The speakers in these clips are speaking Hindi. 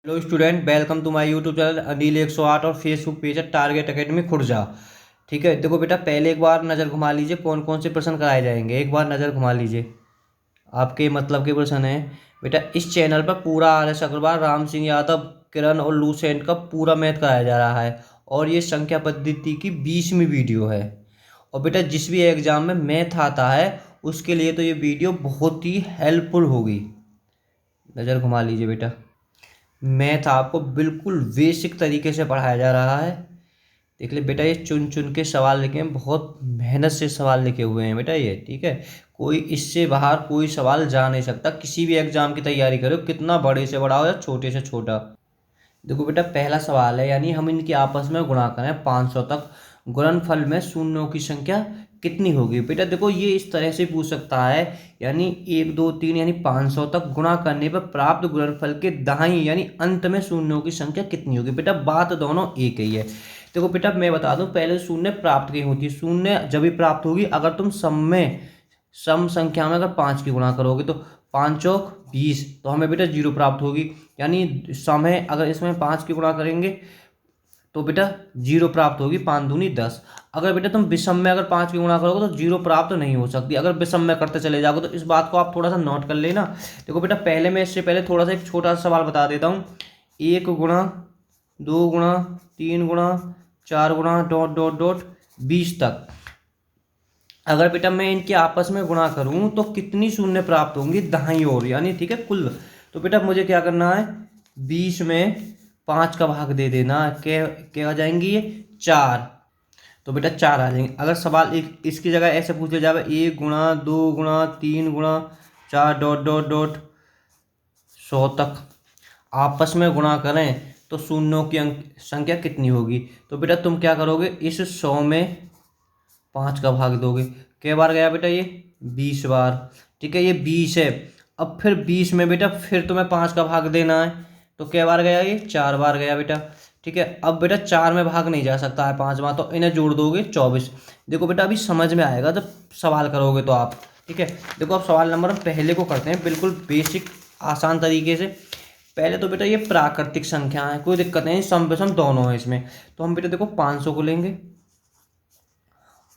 Hello student, welcome to my YouTube channel Anil 108 और फेसबुक पेज है टारगेट एकेडमी खुर्जा। ठीक है, देखो बेटा, पहले एक बार नज़र घुमा लीजिए कौन कौन से प्रश्न कराए जाएंगे। एक बार नज़र घुमा लीजिए, आपके मतलब के प्रश्न है। बेटा, इस चैनल पर पूरा RS अग्रवाल, राम सिंह यादव, किरण और लूसेंट का पूरा मैथ कराया जा रहा है और ये संख्या पद्धति की 20वीं वीडियो है। और बेटा, जिस भी एग्जाम में मैथ आता है उसके लिए तो ये वीडियो बहुत ही हेल्पफुल होगी। नज़र घुमा लीजिए बेटा, मैथ आपको बिल्कुल बेसिक तरीके से पढ़ाया जा रहा है। देख ले बेटा, ये चुन चुन के सवाल लिखे हैं, बहुत मेहनत से सवाल लिखे हुए हैं बेटा ये। ठीक है, कोई इससे बाहर कोई सवाल जा नहीं सकता। किसी भी एग्जाम की तैयारी करो, कितना बड़े से बड़ा हो या छोटे से छोटा। देखो बेटा, पहला सवाल है, यानी हम इनकी आपस में गुणा करें 500 तक, गुणनफल में शून्यों की संख्या कितनी होगी। बेटा देखो, ये इस तरह से पूछ सकता है, यानी 1 2 3 यानी 500 तक गुणा करने पर प्राप्त गुणनफल के दाईं यानी अंत में शून्यों की संख्या कितनी होगी। बेटा बात दोनों एक ही है। देखो बेटा, मैं बता दूं, पहले शून्य प्राप्त कहीं होती है। शून्य जब भी प्राप्त होगी अगर तुम सम संख्या में अगर 5 की गुणा करोगे तो 5 चौक 20, तो हमें बेटा 0 प्राप्त होगी। यानी सम है, अगर इसमें 5 की गुणा करेंगे तो बेटा 0 प्राप्त होगी। 5 दूनी 10। अगर बेटा तुम विषम में अगर 5 की गुणा करोगे तो 0 प्राप्त नहीं हो सकती। अगर विषम में करते चले जाओगे तो इस बात को आप थोड़ा सा नोट कर लेना। देखो बेटा, पहले मैं इससे पहले थोड़ा सा एक छोटा सा सवाल बता देता हूँ। 1 गुणा 2 गुणा 3 गुणा 4 गुणा डॉट डॉट डॉट 20 तक अगर बेटा मैं इनके आपस में गुणा करूं तो कितनी शून्य प्राप्त होंगी दाईं ओर, यानी ठीक है कुल। तो बेटा मुझे क्या करना है, 20 में 5 का भाग दे देना। क्या आ जाएंगी ये 4। तो बेटा 4 आ जाएंगे। अगर सवाल एक इसकी जगह ऐसे पूछ लिया जाए, 1 गुणा 2 गुणा 3 गुणा 4 डॉट डॉट डॉट 100 तक आपस में गुणा करें तो शून्यों की संख्या कितनी होगी। तो बेटा तुम क्या करोगे, इस 100 में 5 का भाग दोगे। कै बार गया बेटा ये 20 बार। ठीक है, ये 20 है। अब फिर 20 में बेटा फिर तुम्हें 5 का भाग देना है, तो कै बार गया ये 4 बार गया बेटा। ठीक है, अब बेटा 4 में भाग नहीं जा सकता है 5 बार, तो इन्हें जोड़ दोगे 24। देखो बेटा, अभी समझ में आएगा जब सवाल करोगे तो आप। ठीक है, देखो अब सवाल नंबर हम पहले को करते हैं बिल्कुल बेसिक आसान तरीके से। पहले तो बेटा ये प्राकृतिक संख्या है, कोई दिक्कत नहीं, सम विषम दोनों है इसमें। तो हम बेटा देखो 500 को लेंगे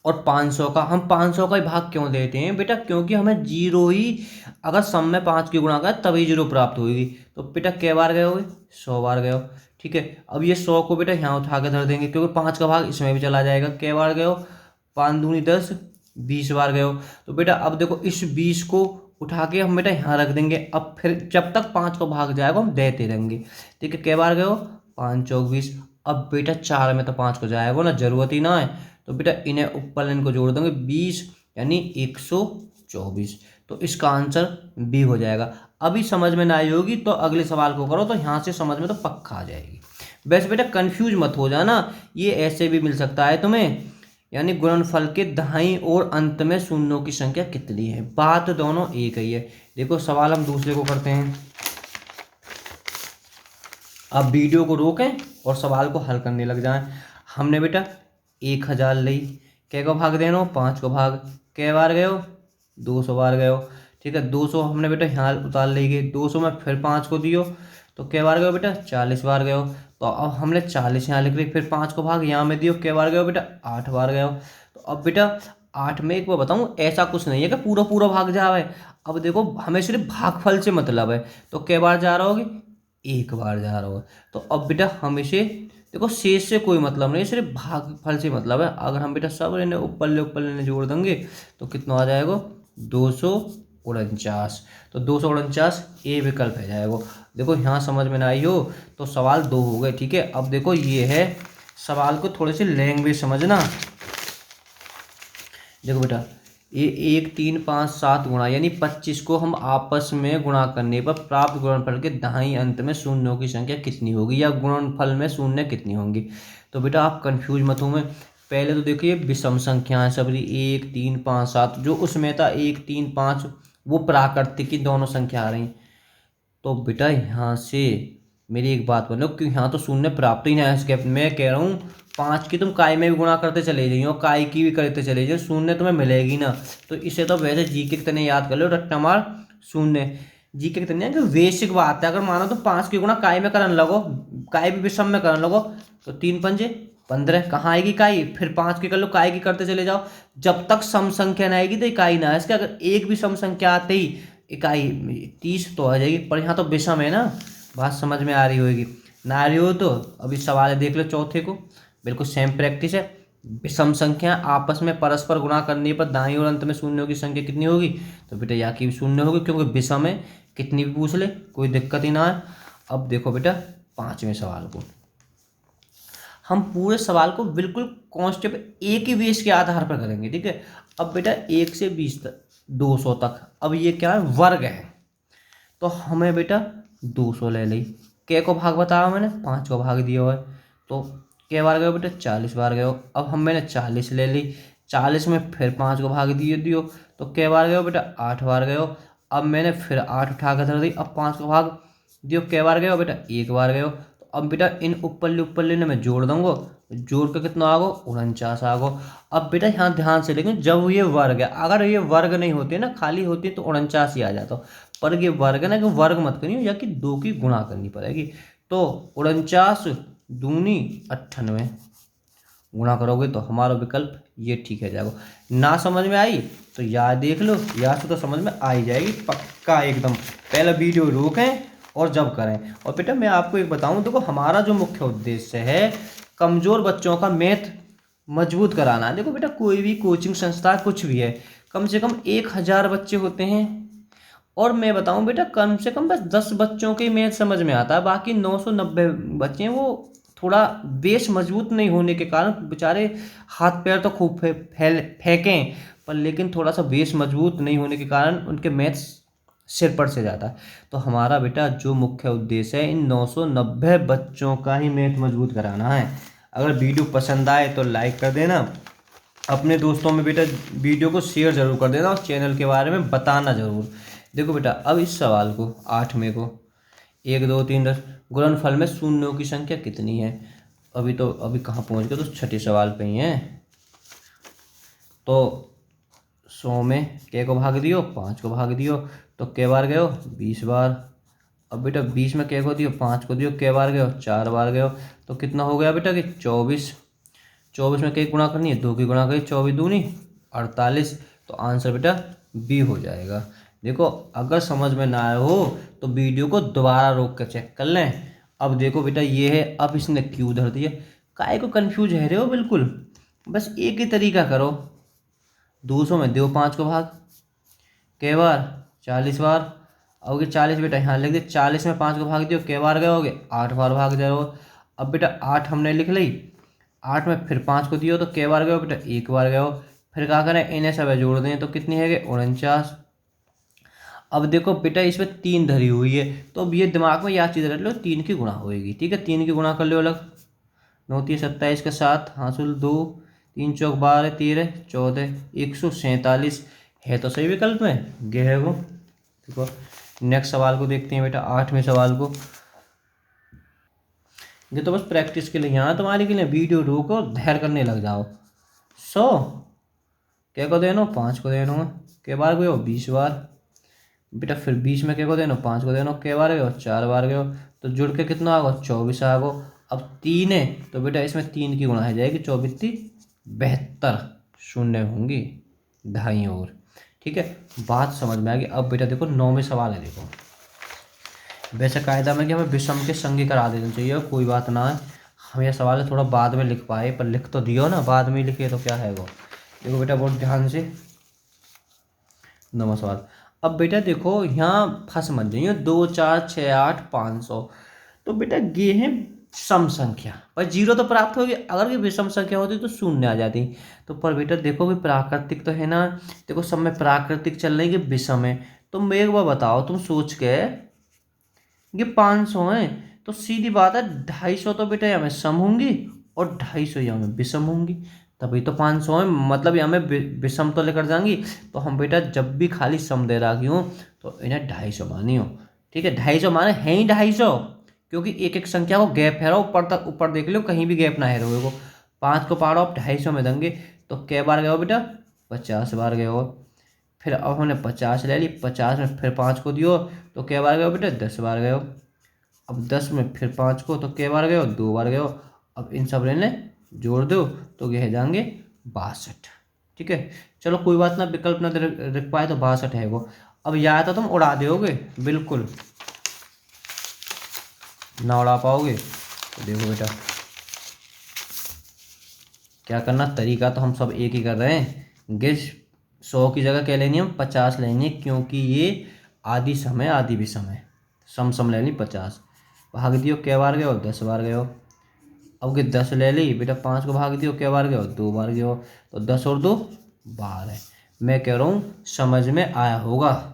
और 500 का, हम 500 का ही भाग क्यों देते हैं बेटा, क्योंकि हमें जीरो ही, अगर सम में 5 की गुणा करें तभी जीरो प्राप्त होगी। तो बेटा कै बार गए हो, 100 बार गए हो। ठीक है, अब ये 100 को बेटा यहाँ उठा के धर देंगे क्योंकि 5 का भाग इसमें भी चला जाएगा। कै बार गए हो, 5 दूनी 10, 20 बार गए हो। तो बेटा अब देखो इस 20 को उठा के हम बेटा यहाँ रख देंगे। अब फिर जब तक 5 का भाग जाएगा हम देते रहेंगे। ठीक है, कै बार गए हो, 5 चौक 20। अब बेटा 4 में तो 5 को जाएगा ना, जरूरत ही ना है। तो बेटा इन्हें ऊपर इनको जोड़ देंगे 20 यानी 124। तो इसका आंसर बी हो जाएगा। अभी समझ में ना आई होगी तो अगले सवाल को करो, तो यहाँ से समझ में तो पक्का आ जाएगी। वैसे बेटा कंफ्यूज मत हो जाना, ये ऐसे भी मिल सकता है तुम्हें, यानी गुणनफल के दाईं और अंत में शून्यों की संख्या कितनी है। बात दोनों एक ही है। देखो सवाल हम दूसरे को करते हैं। आप वीडियो को रोकें और सवाल को हल करने लग जाएं। हमने बेटा 1000 ली, कै को भाग देना, 5 को भाग। कै बार गए हो, 200 बार गए हो। ठीक है, 200 हमने बेटा यहाँ उतार लेंगे, 200 में फिर 5 को दियो तो कै बार गए हो बेटा, 40 बार गए हो। तो अब हमने 40 यहाँ लिख ली, फिर 5 को भाग यहाँ में दियो, कै बार गए हो बेटा, 8 बार गए हो। तो अब बेटा 8 में एक बार बताऊँ, ऐसा कुछ नहीं है कि पूरा पूरा भाग जाए। अब देखो हमें सिर्फ भागफल से मतलब है, तो कै बार जा रहा होगे, 1 बार जा रहा होगा। तो अब बेटा हम इसे देखो शेष से कोई मतलब नहीं, सिर्फ भागफल से मतलब है। अगर हम बेटा सब लेने ऊपर लेने जोड़ देंगे तो कितना आ जाएगा, 249। तो 249 ए विकल्प है जाएगा। देखो यहाँ समझ में ना आई हो तो सवाल 2 हो गए। ठीक है, अब देखो ये है सवाल को थोड़ी सी लैंग्वेज समझना। देखो बेटा ये 1 3 5 7 गुणा यानी 25 को हम आपस में गुणा करने पर प्राप्त गुणनफल के दाईं अंत में शून्यों की संख्या कितनी होगी, या गुणनफल में शून्य कितनी होंगी। तो बेटा आप कंफ्यूज मत हो। मैं पहले तो देखिए विषम संख्याएं सबरी 1 3 5 7, जो उसमें था 1 3 5 वो प्राकृतिक की दोनों संख्या आ रही। तो बेटा यहाँ से मेरी एक बात बोलो, क्योंकि यहाँ तो शून्य प्राप्त ही नहीं है इसके। मैं कह रहा हूँ 5 की तुम काय में भी गुणा करते चले जाइए और काय की भी करते चले जाइए, शून्य तुम्हें मिलेगी ना। तो इसे तो वैसे जी के तरह याद कर लो, रट्टा मार शून्य। जीके कितनी है कि बेसिक बात है। अगर मानो तो 5 की गुणा काय में करन लगो, काय भी विषम में करन लगो, तो 3 पंजे 15, कहाँ आएगी इकाई? फिर 5 की कर लो, काय की करते चले जाओ, जब तक सम संख्या ना आएगी तो इकाई ना है इसके। अगर एक भी सम संख्या आते ही इकाई 30 तो आ जाएगी, पर यहाँ तो विषम है ना। बात समझ में आ रही होगी, ना आ रही हो तो अभी सवाल देख लो चौथे को, बिल्कुल सेम प्रैक्टिस है। विषम संख्या आपस में परस्पर गुणा करने पर दाईं और अंत में शून्यों की संख्या कितनी होगी? तो बेटा यहाँ की भी शून्य होगी, क्योंकि विषम है, कितनी भी पूछ ले कोई दिक्कत ही ना है। अब देखो बेटा 5वें सवाल को, हम पूरे सवाल को बिल्कुल कॉन्स्टेंट एक ही बेस के आधार पर करेंगे, ठीक है। अब बेटा 1 से 20 तक 200 तक, अब ये क्या है? वर्ग है, तो हमें बेटा 200 ले ली। के को भाग बताया मैंने, 5 को भाग दिया हुआ है, तो के बार गए बेटा? 40 बार गए हो। अब हम मैंने 40 ले ली, 40 में फिर 5 को भाग दियो, तो के बार गए हो बेटा? 8 बार गए हो। अब मैंने फिर 8 उठा कर धर दी, अब 5 को भाग दियो, के बार गए हो बेटा? 1 बार गए हो। तो अब बेटा इन ऊपर ने मैं जोड़ दूंगा, जोड़ के कितना आगो? 49 आगो। अब बेटा यहाँ ध्यान से, लेकिन जब ये वर्ग है, अगर ये वर्ग नहीं होते ना, खाली होती तो 49 ही आ जाता, पर ये वर्ग है ना, कि वर्ग मत करिए, या कि 2 की गुणा करनी पड़ेगी। तो 49 दूनी 98 गुणा करोगे तो हमारा विकल्प ये ठीक है जाएगा। ना समझ में आई तो याद देख लो, या तो समझ में आ ही जाएगी पक्का एकदम। पहले वीडियो रोकें और जब करें। और बेटा मैं आपको एक बताऊं, देखो हमारा जो मुख्य उद्देश्य है कमजोर बच्चों का मैथ मजबूत कराना है। देखो बेटा कोई भी कोचिंग संस्था कुछ भी है, कम से कम 1000 बच्चे होते हैं, और मैं बताऊं बेटा कम से कम बस 10 बच्चों के मैथ समझ में आता है, बाकी 990 बच्चे हैं वो थोड़ा बेस मजबूत नहीं होने के कारण बेचारे हाथ पैर तो खूब फेंकें, पर लेकिन थोड़ा सा बेस मजबूत नहीं होने के कारण उनके मैथ्स सिर पर से जाता है। तो हमारा बेटा जो मुख्य उद्देश्य है इन 990 बच्चों का ही मैथ मजबूत कराना है। अगर वीडियो पसंद आए तो लाइक कर देना, अपने दोस्तों में बेटा वीडियो को शेयर जरूर कर देना, और चैनल के बारे में बताना जरूर। देखो बेटा अब इस सवाल को 8वें को 1 2 3 10 गुणनफल में शून्यों की संख्या कितनी है? अभी कहाँ पहुँच गए? तो छठे सवाल पे ही हैं। तो 100 में के को भाग दियो, 5 को भाग दियो, तो के बार गए हो? 20 बार। अब बेटा 20 में के को दियो, 5 को दियो, के बार गए हो? 4 बार गए हो। तो कितना हो गया बेटा कि 24। 24 में के गुणा करनी है, 2 की गुणा करी, 24 दूनी 48। तो आंसर बेटा बी हो जाएगा। देखो अगर समझ में ना आए हो तो वीडियो को दोबारा रोक कर चेक कर लें। अब देखो बेटा ये है, अब इसने क्यों धर दिया, काहे को कंफ्यूज है रहे हो बिल्कुल, बस एक ही तरीका करो, 200 में दो 5 को भाग, के बार 40 बार, आओगे 40 बेटा यहाँ लिख दे, 40 में 5 को भाग दियो, के बार गए होगे? 8 बार भाग जाओ। अब बेटा 8 हमने लिख ली, 8 में फिर 5 को दियो, तो के बार गए हो बेटा? 1 बार गए हो। फिर क्या करें? इन्हें सब जोड़ दें, तो कितनी है? 49। अब देखो बेटा इसमें 3 धरी हुई है, तो अब ये दिमाग में यह चीज़ रख लो, 3 की गुणा होएगी, ठीक है। 3 की गुणा कर लो अलग, 9 3 27 के साथ हासिल 2, 3 चौक 12 13 14 147 है, तो सही विकल्प में गे है वो। देखो नेक्स्ट सवाल को देखते हैं बेटा 8वें सवाल को। ये तो बस प्रैक्टिस के लिए यहाँ तुम्हारे के लिए, वीडियो रोको धैर्य करने लग जाओ। 100 क्या को देनो? 5 को देनो है, के बार गए हो? 20 बार बेटा। फिर 20 में क्या को देनो? 5 को देनो, के बार गए हो? 4 बार गए हो। तो जुड़ के कितना आगो? 24 आगो। अब 3 है तो बेटा इसमें 3 की गुणा है जाएगी, 24 72 शून्य होंगी ढाई और, ठीक है। बात समझ में आ गई। अब बेटा देखो 9वें सवाल है। देखो वैसे कायदा में कि हमें विषम के संगी करा देना चाहिए, कोई बात ना है, हम यह सवाल थोड़ा बाद में लिख पाए, पर लिख तो दियो ना, बाद में लिखे तो क्या है वो। देखो बेटा बहुत ध्यान से 9वां सवाल। अब बेटा देखो यहाँ फंस मत जाइए, 2 4 6 8 500, तो बेटा ये है सम संख्या, पर जीरो तो प्राप्त होगी, अगर ये विषम संख्या होती तो शून्य आ जाती। तो पर बेटा देखो कि प्राकृतिक तो है ना, देखो सब में प्राकृतिक चल रही है कि विषम है, तो मैं एक बार बताओ तुम सोच के, ये 500 है तो सीधी बात है 250 तो बेटा यहाँ में सम होंगी और 250 यहाँ में विषम होंगी, तभी तो 500 है, मतलब यहाँ में विषम तो लेकर जाएंगी। तो हम बेटा जब भी खाली सम दे रखी हूँ तो इन्हें 250 मानी हो, ठीक है। 250 माने है ही 250, क्योंकि एक एक संख्या को गैप है, ऊपर तक ऊपर देख लो कहीं भी गैप ना है रहे को। 5 को पारो आप 250 में देंगे, तो कै बार गए हो बेटा? 50 बार गए हो। फिर अब हमने 50 ले ली, 50 में फिर 5 को दियो तो कै बार गए बेटा, 10 बार गए। अब 10 में फिर 5 को तो कै बार गए, 2 बार गए। अब इन सब ने जोड़ दो तो ये जाएंगे 62। ठीक है, चलो कोई बात ना, विकल्प ना रख पाए तो 62 है वो। अब या तो तुम उड़ा दोगे, बिल्कुल ना उड़ा पाओगे तो देखो बेटा क्या करना, तरीका तो हम सब एक ही कर रहे हैं। गेस 100 की जगह क्या लेनी है, हम 50 लेंगे, क्योंकि ये आधी समय आधी भी समय, सम ले ली 50। भाग दियो कै बार गए हो, 10 बार गए हो। अब के 10 ले ली बेटा, 5 को भाग दियो कै बार गए हो, 2 बार गए हो। तो 10 और 2 12। मैं कह रहा हूँ समझ में आया होगा।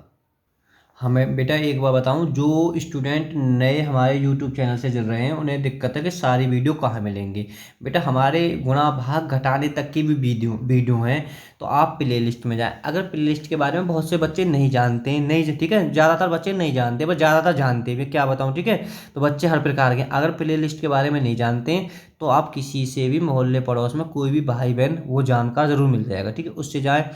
हमें बेटा एक बार बताऊं, जो स्टूडेंट नए हमारे यूट्यूब चैनल से जुड़ रहे हैं उन्हें दिक्कत है कि सारी वीडियो कहाँ मिलेंगी। बेटा हमारे गुणा भाग घटाने तक की भी वीडियो हैं, तो आप प्ले लिस्ट में जाएं। अगर प्ले लिस्ट के बारे में बहुत से बच्चे नहीं जानते हैं, नहीं, ठीक है, ज़्यादातर बच्चे नहीं जानते, बस ज़्यादातर जानते हैं, क्या बताऊँ, ठीक है। तो बच्चे हर प्रकार के, अगर प्ले लिस्ट के बारे में नहीं जानते हैं तो आप किसी से भी मोहल्ले पड़ोस में कोई भी भाई बहन वो जानकार ज़रूर मिल जाएगा, ठीक है, उससे जाए।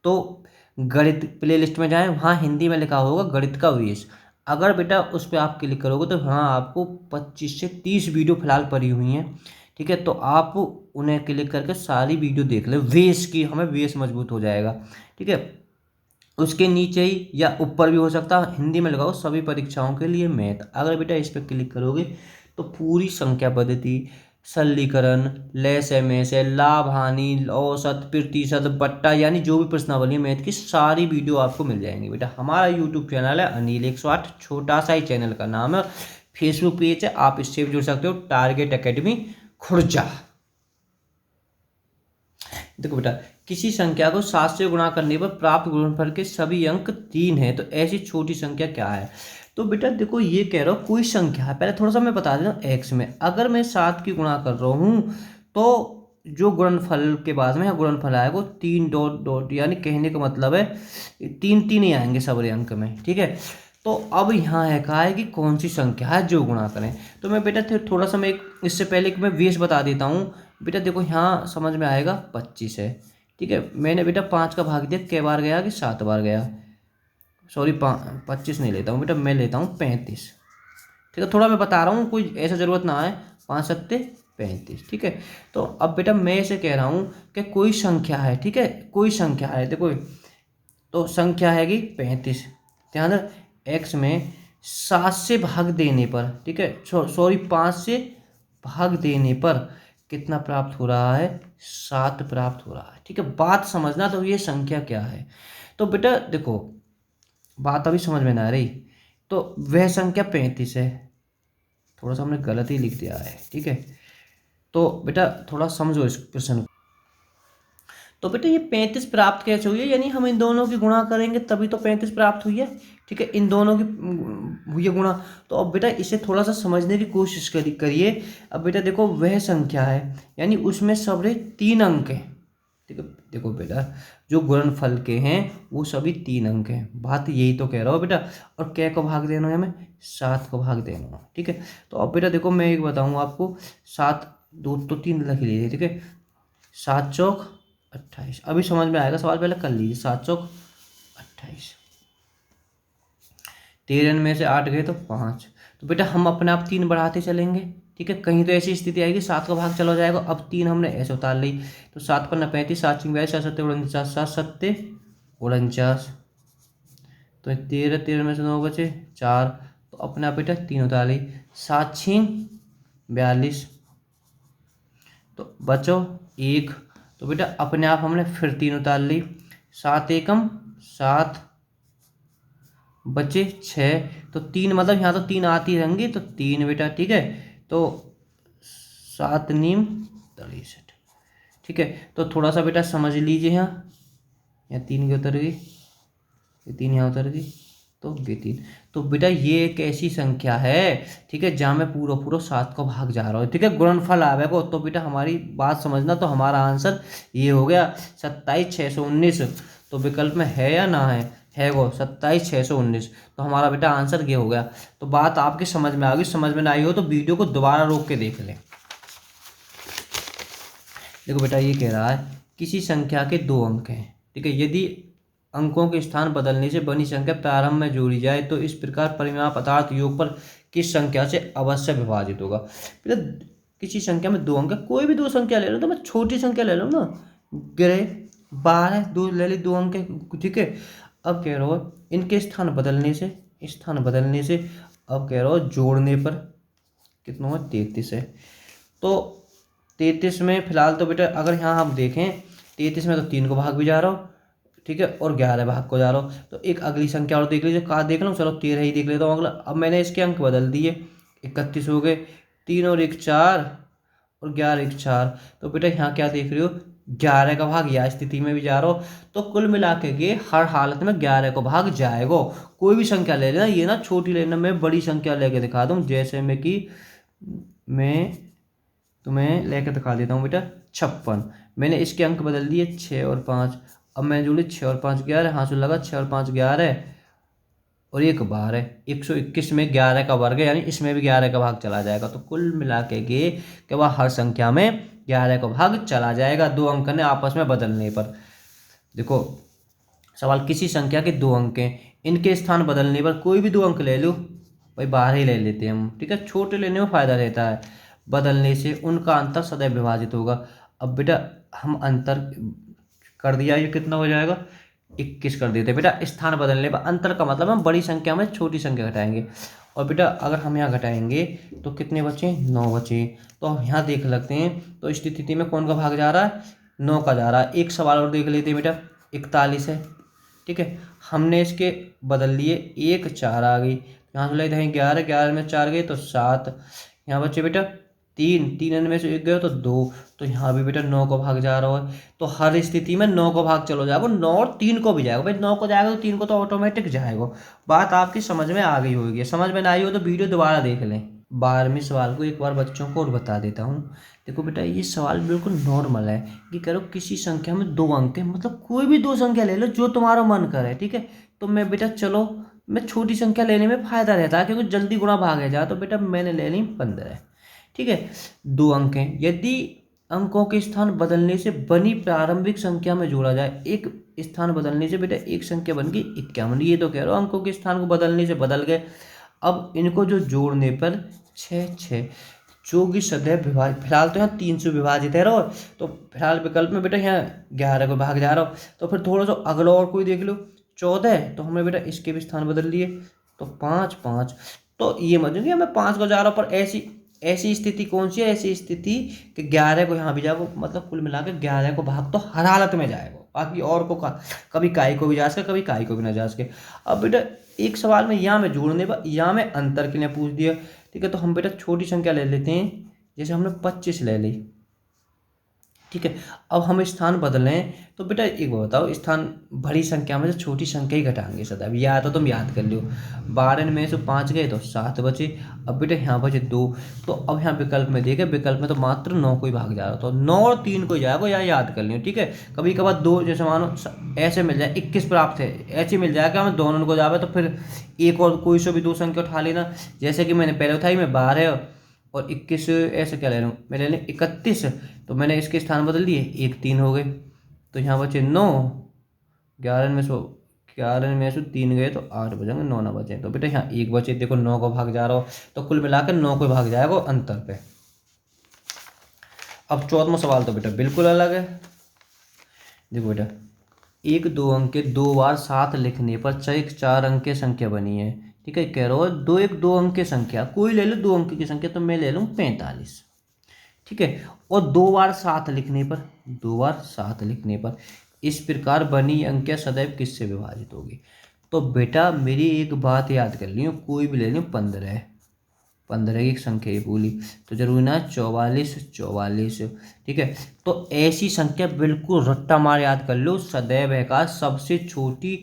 तो गणित प्ले लिस्ट में जाएं, वहाँ हिंदी में लिखा होगा गणित का वेश। अगर बेटा उस पर आप क्लिक करोगे तो हाँ आपको 25 से 30 वीडियो फिलहाल पड़ी हुई हैं, ठीक है। तो आप उन्हें क्लिक करके सारी वीडियो देख ले, वेश की, हमें वेश मजबूत हो जाएगा, ठीक है। उसके नीचे ही या ऊपर भी हो सकता है, हिंदी में लगाओ सभी परीक्षाओं के लिए मैथ। अगर बेटा इस पर क्लिक करोगे तो पूरी संख्या पद्धति, सरलीकरण, लेस एमएस है, लाभ हानि, औसत, प्रतिशत, बट्टा, यानी जो भी प्रश्नावली है मैथ की सारी वीडियो आपको मिल जाएंगी। बेटा हमारा यूट्यूब चैनल है अनिल 108, छोटा सा ही चैनल का नाम है, फेसबुक पेज है, आप इससे भी जुड़ सकते हो, टारगेट एकेडमी खुर्जा। देखो बेटा किसी संख्या को 7 से गुणा करने पर प्राप्त गुणनफल के सभी अंक 3 हैं, तो ऐसी छोटी संख्या क्या है। तो बेटा देखो ये कह रहा हूँ कोई संख्या है, पहले थोड़ा सा मैं बता देता हूँ। एक्स में अगर मैं 7 की गुणा कर रहा हूँ तो जो गुणनफल के बाद में गुणनफल आएगा वो 3 डॉट डॉट, यानी कहने का मतलब है 3 3 ही आएंगे सबरे अंक में, ठीक है। तो अब यहाँ है कहा है कि कौन सी संख्या है जो गुणा करें। तो मैं बेटा थोड़ा सा मैं इससे पहले कि मैं वेश बता देता हूँ। बेटा देखो यहाँ समझ में आएगा 25 है, ठीक है। मैंने बेटा 5 का भाग दिया, कै बार गया कि 7 बार गया, सॉरी 25 नहीं लेता हूँ बेटा, मैं लेता हूँ 35, ठीक है। थोड़ा मैं बता रहा हूँ, कोई ऐसा ज़रूरत ना है, 5 सत्ते 35, ठीक है। तो अब बेटा मैं इसे कह रहा हूँ कि कोई संख्या है, ठीक है, कोई संख्या है, देखो तो संख्या है कि 35, ध्यान रख, एक्स में 7 से भाग देने पर, ठीक है, सॉरी 5 से भाग देने पर कितना प्राप्त हो रहा है, 7 प्राप्त हो रहा है, ठीक है। बात समझना, तो ये संख्या क्या है। तो बेटा देखो बात अभी समझ में ना आ रही, तो वह संख्या 35 है, थोड़ा सा हमने गलत ही लिख दिया है, ठीक है। तो बेटा थोड़ा समझो इस प्रश्न को। तो बेटा ये 35 प्राप्त कैसे हुई है, यानी हम इन दोनों की गुणा करेंगे तभी तो 35 प्राप्त हुई है, ठीक है, इन दोनों की हुई है गुणा। तो अब बेटा इसे थोड़ा सा समझने की कोशिश करिए। अब बेटा देखो वह संख्या है, यानी उसमें सबरे 3 अंक हैं, ठीक है। देखो बेटा जो गुणनफल के हैं वो सभी 3 अंक हैं, बात यही तो कह रहा हूँ बेटा। और क्या को भाग देना है हमें, 7 को भाग देना है, ठीक है। तो अब बेटा देखो मैं एक बताऊँ आपको, 7 2 तो 3 रख लीजिए, ठीक है, 7 चौक 28, अभी समझ में आएगा सवाल, पहले कर लीजिए। 7 चौक 28, 13 में से 8 गए तो 5, तो बेटा हम अपने आप 3 बढ़ाते चलेंगे, ठीक है। कहीं तो ऐसी स्थिति आएगी 7 का भाग चला जाएगा, अब 3 हमने ऐसे उतार ली, तो 7 पर 35, 7 42, 7 सत्ते 49, 7 सत्ते 49, तो 13 में से 9 बचे 4, तो अपने आप बेटा 3 उतार ली, 7 6 42, तो बचो 1, तो बेटा अपने आप हमने फिर 3 उतार ली, 7 एकम 7, बचे 6, तो 3 मतलब यहाँ तो 3 आती रहेंगी, तो 3 बेटा, ठीक है। तो 7 नीम 63, ठीक है। तो थोड़ा सा बेटा समझ लीजिए, यहाँ 3 की उतर गई, ये 3 यहाँ उतर गई, तो ये 3, तो बेटा ये एक ऐसी संख्या है, ठीक है, जहाँ मैं पूरा 7 को भाग जा रहा हूँ, ठीक है, गुणनफल आवेगा। तो बेटा हमारी बात समझना, तो हमारा आंसर ये हो गया 27,619, तो विकल्प में है या ना है वो 27,619, तो हमारा बेटा आंसर ये हो गया। तो बात आपके समझ में आ गई, समझ में ना आई हो तो वीडियो को दोबारा रोक के देख लें। देखो बेटा ये कह रहा है किसी संख्या के 2 अंक हैं, ठीक है, यदि अंकों के स्थान बदलने से बनी संख्या प्रारंभ में जोड़ी जाए तो इस प्रकार परिमाप अर्थात योग पर किस संख्या से अवश्य विभाजित होगा। बेटा किसी संख्या में 2 अंक है, कोई भी 2 संख्या ले लो, तो मैं छोटी संख्या ले लो ना, ग्रे 12 2 ले ली, 2 अंक है, ठीक है। अब कह रहा हो इनके स्थान बदलने से, अब कह रहा हो जोड़ने पर कितना हुआ 33 है। तो 33 में फिलहाल तो बेटा अगर यहाँ हम देखें 33 में तो 3 को भाग भी जा रहा हो, ठीक है, और 11 भाग को जा रहा हो। तो एक अगली संख्या और देख लीजिए, कहाँ देख लो, चलो 13 ही देख लेता हूँ अगला। अब मैंने इसके अंक बदल दिए, 31 हो गए, 3 और 1 4 और 11 1 4। तो बेटा यहाँ क्या देख रहे हो 11 का भाग या स्थिति में भी जा रहा हो। तो कुल मिला के हर हालत में 11 को भाग जाएगा। कोई भी संख्या ले लेना, ये ना छोटी लेना, मैं बड़ी संख्या लेके दिखा दूँ, जैसे में कि मैं तुम्हें लेकर दिखा देता हूँ बेटा 56। मैंने इसके अंक बदल दिए 6 और 5। अब मैं जोड़ी 6 और 5 11, हाँ, लगा 6 और 5 11 और 1 12, 121 में 11 का वर्ग है, यानी इसमें भी 11 का भाग चला जाएगा। तो कुल मिला के वह हर संख्या में 11 का भाग चला जाएगा 2 अंक ने आपस में बदलने पर। देखो सवाल, किसी संख्या के 2 अंक हैं, इनके स्थान बदलने पर कोई भी 2 अंक ले लो, भाई 12 ही ले लेते हैं हम, ठीक है, छोटे लेने में फ़ायदा रहता है। बदलने से उनका अंतर सदैव विभाजित होगा। अब बेटा हम अंतर कर दिया, ये कितना हो जाएगा 21 कर देते बेटा। स्थान बदलने पर अंतर का मतलब हम बड़ी संख्या में छोटी संख्या घटाएंगे। और बेटा अगर हम यहाँ घटाएंगे तो कितने बचे 9 बचे। तो हम यहाँ देख लेते हैं, तो इस स्थिति में कौन का भाग जा रहा है 9 का जा रहा है। एक सवाल और देख लेते हैं बेटा, 41 है, ठीक है, हमने इसके बदल लिए, 1 4 आ गई, यहाँ से लेते हैं 11, 11 में 4 गए तो 7, यहाँ बचे बेटा 3, 3 में से 1 गए तो 2, तो यहाँ भी बेटा 9 को भाग जा रहा है। तो हर स्थिति में 9 को भाग चलो जाएगा, 9 और 3 को भी जाएगा, भाई 9 को जाएगा तो 3 को तो ऑटोमेटिक जाएगा। बात आपकी समझ में आ गई होगी, समझ में ना आई हो तो वीडियो दोबारा देख लें। 12वें सवाल को एक बार बच्चों को और बता देता हूँ। देखो बेटा ये सवाल बिल्कुल नॉर्मल है कि करो किसी संख्या में 2 अंक है, मतलब कोई भी 2 संख्या ले लो जो तुम्हारा मन करे, ठीक है। तो मैं बेटा चलो मैं छोटी संख्या लेने में फ़ायदा रहता है क्योंकि जल्दी गुणा भाग जा, तो बेटा मैंने ले ली 15, ठीक है। 2 अंक हैं, यदि अंकों के स्थान बदलने से बनी प्रारंभिक संख्या में जोड़ा जाए, एक स्थान बदलने से बेटा एक संख्या बन गई 51। ये तो कह रहा हूँ अंकों के स्थान को बदलने से बदल गए। अब इनको जो जोड़ने पर 6 6 जो कि सदैव विभाजित, फिलहाल तो यहाँ 3 से विभाजित है रहो, तो फिलहाल विकल्प में बेटा यहाँ 11 को भाग जा रहा हो। तो फिर थोड़ा सा अगला और कोई देख लो 14, तो हमने बेटा इसके भी स्थान बदल लिए, तो 5 5। तो ये मत कि मैं 5 को जा रहा हूँ, पर ऐसी स्थिति कौन सी है, ऐसी स्थिति कि 11 को यहाँ भी जाएगा, मतलब कुल मिलाकर 11 को भाग तो हर हालत में जाएगा, बाकी और को कभी काई को भी जा सके, कभी काई को भी ना जा सके। अब बेटा एक सवाल में यहाँ में जोड़ने पर, यहाँ में अंतर के लिए पूछ दिया, ठीक है। तो हम बेटा छोटी संख्या ले लेते हैं, जैसे हमने 25 ले ली, ठीक है। अब हम स्थान बदलें तो बेटा एक बात बताओ, स्थान बड़ी संख्या में से छोटी संख्या ही घटाएंगे सदैव, या तो तुम याद कर लो। 12 में से 5 गए तो 7 बचे। अब बेटा यहाँ बचे 2, तो अब यहाँ विकल्प में देखे, विकल्प में तो मात्र 9 को ही भाग जा रहा, तो 9 और 3 को जाएगा, या याद कर लियो, ठीक है। कभी कभार 2 जैसे मानो ऐसे मिल जाए 21 प्राप्त है, ऐसे मिल जाएगा हमें दोनों को जावे, तो फिर एक और कोई से भी 2 संख्या उठा लेना, जैसे कि मैंने पहले उठाई, मैं 12 और 21 ऐसे क्या ले रहा हूँ, मैं ले लें 31, तो मैंने इसके स्थान बदल दिए, 1 3 हो गए, तो यहाँ बचे 9, 11 में से 3 गए तो 8 बचेंगे, 9 ना बचे, तो बेटा यहाँ 1 बचे, देखो 9 को भाग जा रहा हो, तो कुल मिलाकर 9 को भाग जाएगा अंतर पे। अब 14वां सवाल तो बेटा बिल्कुल अलग है। देखो बेटा 1 2 अंक के 2 बार 7 लिखने पर 4 अंक की संख्या बनी है, ठीक है। कह रहा हो 2 अंक की संख्या, कोई ले लो 2 अंक की संख्या, तो मैं ले लूँ 45, ठीक है। और 2 बार 7 लिखने पर, 2 बार 7 लिखने पर इस प्रकार बनी अंक सदैव किससे विभाजित होगी। तो बेटा मेरी एक बात याद कर लियो, कोई भी ले लो 15 की एक संख्या ही बोली, तो जरूरी ना 44 44, ठीक है। तो ऐसी संख्या बिल्कुल रट्टा मार याद कर लो, सदैव है का सबसे छोटी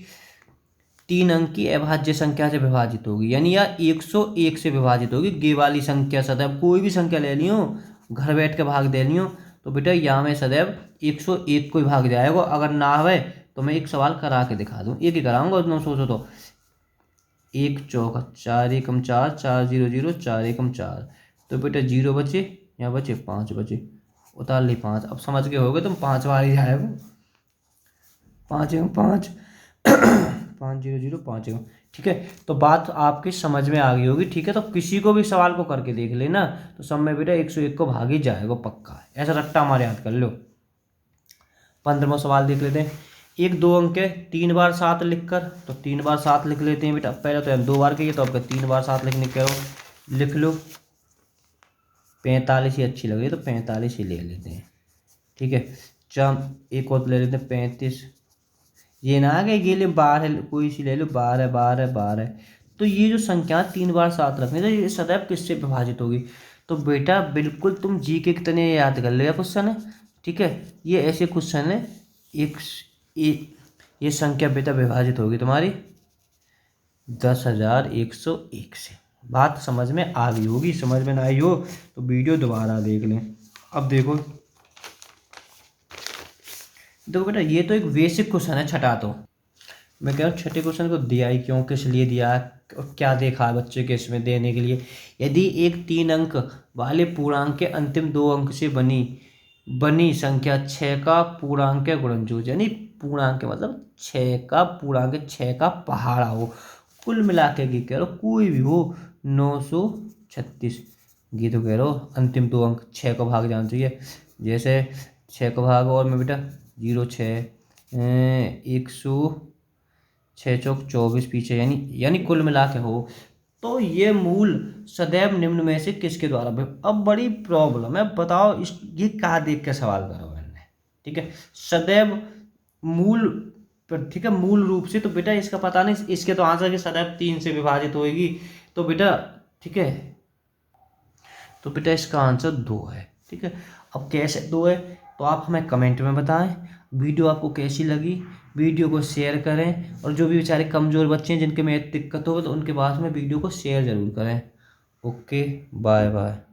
3 अंक की अभाज्य संख्या से विभाजित होगी, यानी या 101 से विभाजित होगी। ये वाली संख्या सदैव कोई भी संख्या ले लियो, घर बैठ के भाग दे लियो, तो बेटा यहाँ में सदैव 101 को ही भाग जाएगा। अगर ना आवे तो मैं एक सवाल करा के दिखा दूँ, एक ही कराऊंगा, उतना सोचो तो 1 चौका 4 एकम 4 4 0 0 4 एकम 4, तो बेटा 0 बचे, यहाँ बचे 5 बचे, उतार ली 5। अब समझ के हो गए तुम, 5 बार ही जाएगा, 5 एकम 5 5005। ठीक है, तो बात आपकी समझ में आ गई होगी। ठीक है, तो किसी को भी सवाल को करके देख लेना, तो सब में बेटा 101 को भाग ही जाएगा पक्का, ऐसा रट्टा हमारे याद कर लो। 15वां सवाल देख लेते हैं। एक 2 अंक है, 3 बार 7 लिखकर, तो 3 बार 7 लिख लेते हैं बेटा। पहले तो हम 2 बार किए, तो आपका 3 बार 7 लिखने करो, लिख लो। 45 ही अच्छी लग रही है, तो 45 ही ले लेते हैं। ठीक है, चम एक और ले लेते हैं 35। ये ना आ गए ये ले 12, कोई सी ले लो, 12 12 12। तो ये जो संख्या 3 बार 7 रखनी, तो ये सदैव किससे विभाजित होगी? तो बेटा बिल्कुल तुम जी के कितने याद कर लिया क्वेश्चन है। ठीक है, ये ऐसे क्वेश्चन है। एक ये संख्या बेटा विभाजित होगी तुम्हारी 10,101 से। बात समझ में आ गई होगी, समझ में ना आई हो तो वीडियो दोबारा देख लें। अब देखो बेटा, ये तो एक बेसिक क्वेश्चन है छठा। तो मैं कह रहा हूँ छठे क्वेश्चन को दिया ही क्यों, किस लिए दिया और क्या देखा है बच्चे के इसमें देने के लिए। यदि एक 3 अंक वाले पूर्णांक के अंतिम 2 अंक से बनी संख्या 6 का पूर्णांक गुणनजोड़, यानी पूर्णांक मतलब 6 का पूर्णांक 6 का पहाड़ा हो, कुल मिला के कह रहा कोई भी हो 936। ये तो कह रहा हो अंतिम 2 अंक 6 को भाग जाना चाहिए। जैसे 6 को भाग और में बेटा 0 6 106 चौक 24 पीछे, यानी कुल मिला के हो। तो ये मूल सदैव निम्न में से किसके द्वारा। अब बड़ी प्रॉब्लम है, बताओ ये क्या देख के सवाल करो मैंने। ठीक है, सदैव मूल पर, ठीक है, मूल रूप से। तो बेटा इसका पता नहीं, इसके तो आंसर की सदैव 3 से विभाजित होएगी। तो बेटा ठीक है, तो बेटा इसका आंसर 2 है। ठीक है, अब कैसे 2 है तो आप हमें कमेंट में बताएं। वीडियो आपको कैसी लगी, वीडियो को शेयर करें, और जो भी बेचारे कमज़ोर बच्चे हैं जिनके में दिक्कत हो तो उनके पास में वीडियो को शेयर ज़रूर करें। Okay, bye bye.